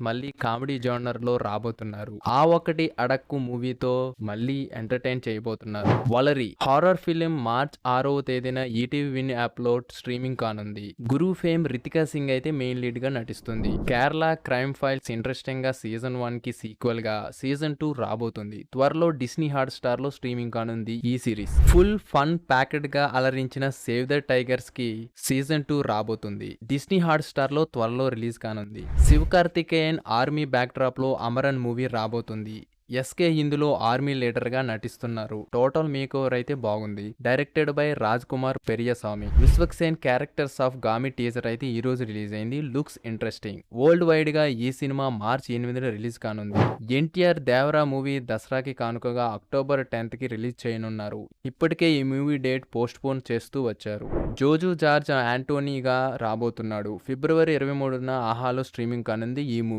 మళ్ళీ కామెడీ జోనర్‌లో రాబోతున్నారు. ఆ ఒకటి అడక్కు మూవీతో మళ్ళీ ఎంటర్‌టైన్ చేయబోతున్నారు. 'వలరి' హారర్ ఫిల్మ్ మార్చ్ 6వ తేదీన ఈటీవీ విన్ యాప్‌లో స్ట్రీమింగ్ కానుంది. గురు ఫేమ్ రితికా సింగ్ అయితే మెయిన్ లీడ్‌గా నటిస్తుంది. కేరళ క్రైమ్ ఫైల్స్ ఇంట్రెస్టింగ్‌గా సీజన్ 1కి సీక్వెల్‌గా సీజన్ 2 రాబోతుంది. త్వరలో డిస్నీ హాట్‌స్టార్‌లో స్ట్రీమింగ్ కానుంది ఈ సిరీస్. ఫుల్ ఫన్ ప్యాక్డ్‌గా అలరించిన సేవ్ ద టైగర్స్‌కి సీజన్ 2 రాబోతుంది. డిస్నీ హాట్‌స్టార్‌లో త్వరలో రిలీజ్ కానుంది. శివకార్తికేయన్ ఆర్మీ బ్యాక్‌డ్రాప్‌లో 'అమరన్' మూవీ రాబోతుంది. ఎస్కే ఇందులో ఆర్మీ లీడర్‌గా నటిస్తున్నారు. టోటల్ మేకోవర్ అయితే బాగుంది. Directed by Raj Kumar Periyasamy. Vishwak Sen characters of Gaami teaser అయితే ఈ రోజు రిలీజ్ అయింది. Looks interesting. వరల్డ్ వైడ్ గా ఈ సినిమా మార్చి 8న రిలీజ్ కానుంది. ఎన్టీఆర్ దేవరా మూవీ దసరాకి కానుకగా అక్టోబర్ 10కి రిలీజ్ చేయనున్నారు. ఇప్పటికే ఈ మూవీ డేట్ పోస్ట్ పోన్ చేస్తూ వచ్చారు. జోజు జార్జ్ యాంటోనీగా రాబోతున్నాడు. ఫిబ్రవరి 23న ఆహాలో స్ట్రీమింగ్ కానుంది ఈ మూవీ.